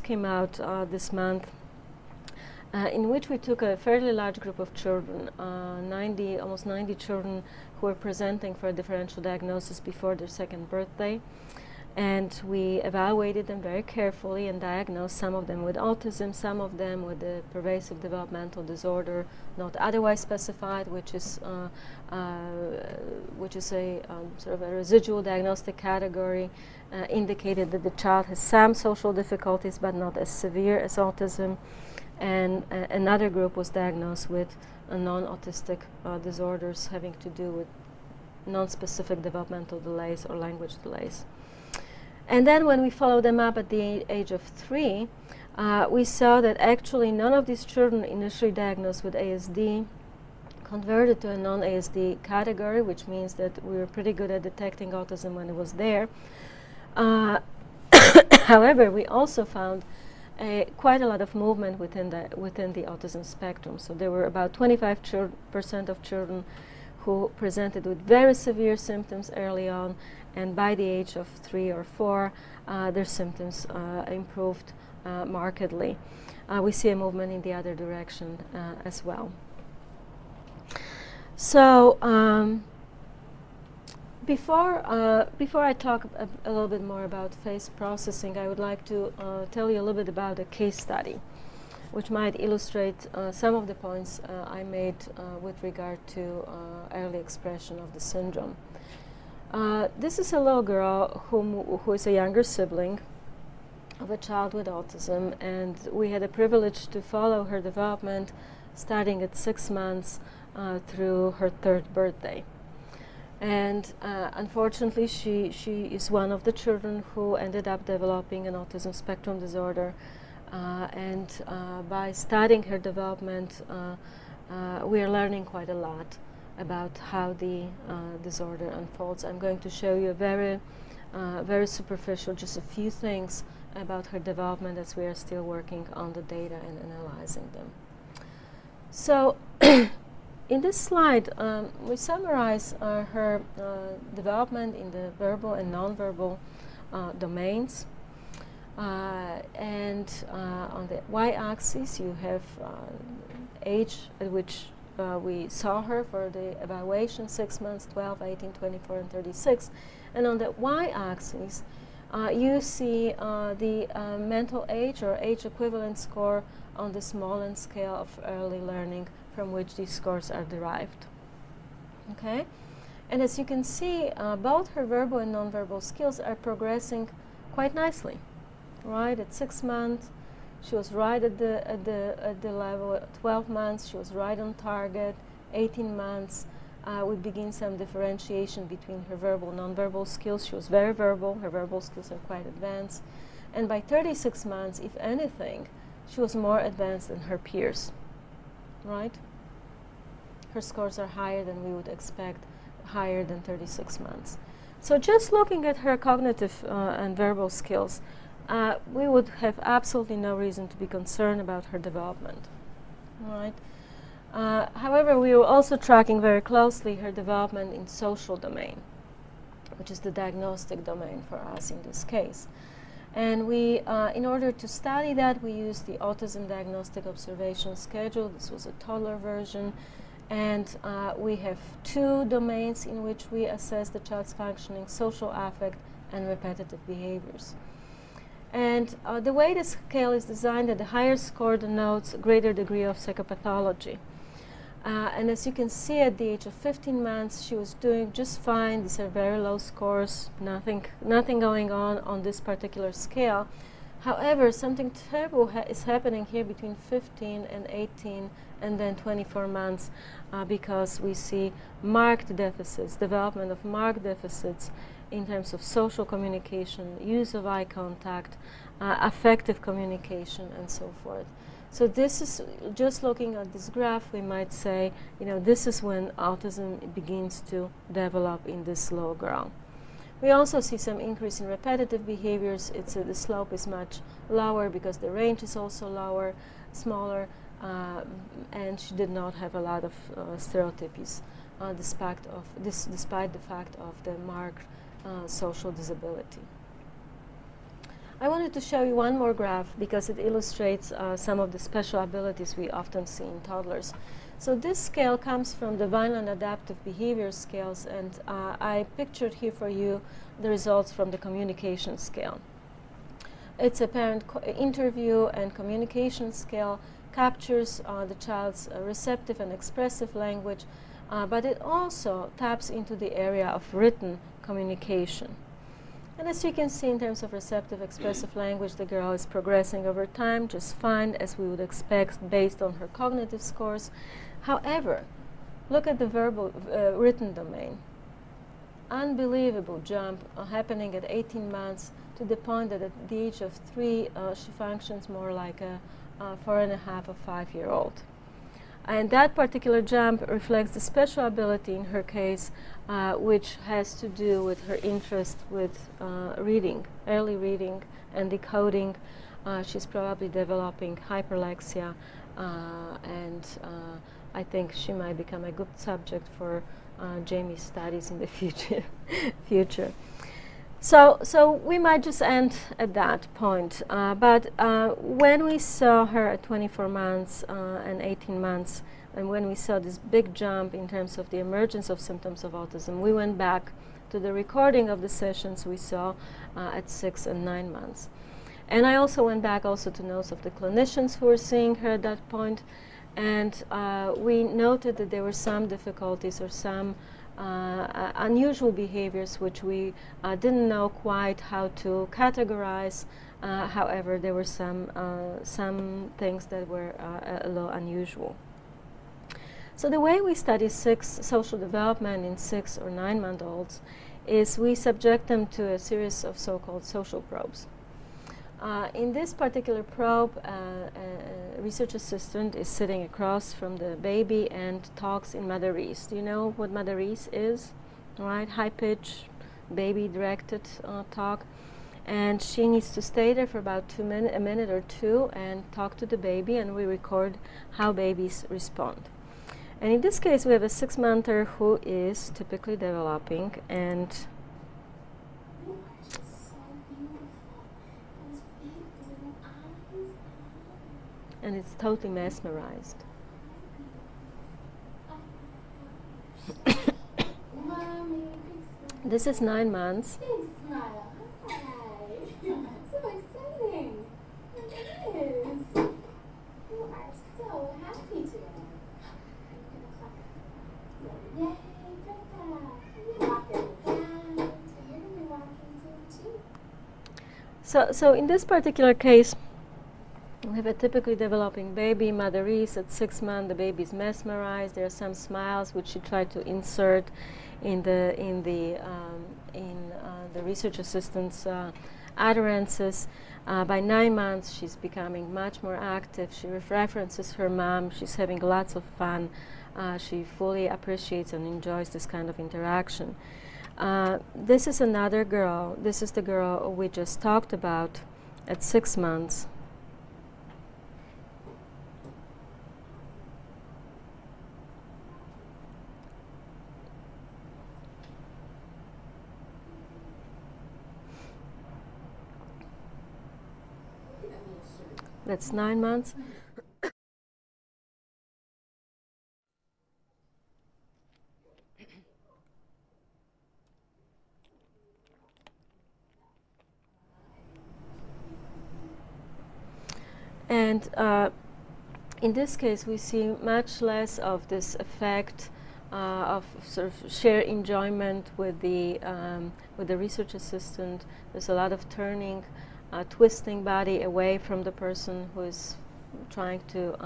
came out this month in which we took a fairly large group of children, almost 90 children who were presenting for a differential diagnosis before their second birthday. And we evaluated them very carefully and diagnosed some of them with autism, some of them with a pervasive developmental disorder not otherwise specified, which is a sort of a residual diagnostic category, indicated that the child has some social difficulties but not as severe as autism. And another group was diagnosed with non-autistic disorders having to do with non-specific developmental delays or language delays. And then when we followed them up at the age of 3, we saw that actually none of these children initially diagnosed with ASD converted to a non-ASD category, which means that we were pretty good at detecting autism when it was there. However, we also found quite a lot of movement within the autism spectrum. So there were about 25% of children who presented with very severe symptoms early on, and by the age of 3 or 4, their symptoms improved markedly. We see a movement in the other direction as well. So before I talk a little bit more about phase processing, I would like to tell you a little bit about a case study, which might illustrate some of the points I made with regard to early expression of the syndrome. This is a little girl who is a younger sibling of a child with autism, and we had the privilege to follow her development starting at 6 months through her 3rd birthday. And unfortunately, she is one of the children who ended up developing an autism spectrum disorder. And by studying her development, we are learning quite a lot about how the disorder unfolds. I'm going to show you a very superficial, just a few things about her development as we are still working on the data and analyzing them. So in this slide, we summarize her development in the verbal and nonverbal domains. And on the y-axis, you have age at which we saw her for the evaluation, 6 months, 12, 18, 24, and 36. And on the y-axis, you see the mental age or age equivalent score on the Smolin scale of early learning from which these scores are derived. Okay? And as you can see, both her verbal and nonverbal skills are progressing quite nicely. Right, at 6 months, she was right at the level. At 12 months, she was right on target. 18 months, we begin some differentiation between her verbal and nonverbal skills. She was very verbal. Her verbal skills are quite advanced. And by 36 months, if anything, she was more advanced than her peers. Right? Her scores are higher than we would expect, higher than 36 months. So just looking at her cognitive and verbal skills, we would have absolutely no reason to be concerned about her development. Right? However, we were also tracking very closely her development in social domain, which is the diagnostic domain for us in this case. And we, in order to study that, we used the Autism Diagnostic Observation Schedule. This was a toddler version. And we have 2 domains in which we assess the child's functioning: social affect and repetitive behaviors. And the way the scale is designed, that the higher score denotes a greater degree of psychopathology. And as you can see, at the age of 15 months, she was doing just fine. These are very low scores, nothing going on this particular scale. However, something terrible is happening here between 15 and 18 and then 24 months because we see marked deficits, development of marked deficits in terms of social communication, use of eye contact, affective communication, and so forth. So this is, just looking at this graph, we might say, this is when autism begins to develop in this little girl. We also see some increase in repetitive behaviors. The slope is much lower because the range is also smaller, and she did not have a lot of stereotypies, despite the fact of the marked social disability. I wanted to show you one more graph because it illustrates some of the special abilities we often see in toddlers. So this scale comes from the Vineland Adaptive Behavior Scales, and I pictured here for you the results from the communication scale. It's a parent interview and communication scale, captures the child's receptive and expressive language, but it also taps into the area of written communication. And as you can see, in terms of receptive expressive language, the girl is progressing over time just fine, as we would expect based on her cognitive scores. However, look at the verbal written domain. Unbelievable jump happening at 18 months, to the point that at the age of 3, she functions more like a 4.5 or 5-year-old. And that particular jump reflects the special ability in her case, which has to do with her interest with reading, early reading and decoding. She's probably developing hyperlexia, and I think she might become a good subject for Jamie's studies in the future. So we might just end at that point. But when we saw her at 24 months and 18 months, and when we saw this big jump in terms of the emergence of symptoms of autism, we went back to the recording of the sessions we saw at 6 and 9 months. And I also went back also to notes of the clinicians who were seeing her at that point, and we noted that there were some difficulties or some unusual behaviors which we didn't know quite how to categorize. However, there were some things that were a little unusual. So the way we study social development in 6 or 9-month-olds is we subject them to a series of so-called social probes. In this particular probe, a research assistant is sitting across from the baby and talks in Madurese. Do you know what Madurese is? Right, high-pitch, baby-directed talk. And she needs to stay there for about a minute or two and talk to the baby, and we record how babies respond. And in this case, we have a 6-monther who is typically developing, and it's totally mesmerized. This is 9 months. So exciting! It is. You are so happy today. Yay, Greta! Walking around. You're gonna be walking too. So in this particular case, we have a typically developing baby, Madurese at 6 months. The baby is mesmerized. There are some smiles which she tried to insert in the research assistant's utterances. By 9 months, she's becoming much more active. She references her mom. She's having lots of fun. She fully appreciates and enjoys this kind of interaction. This is another girl. This is the girl we just talked about at 6 months. That's 9 months. And in this case, we see much less of this effect of sort of shared enjoyment with the research assistant. There's a lot of turning, twisting body away from the person who is trying to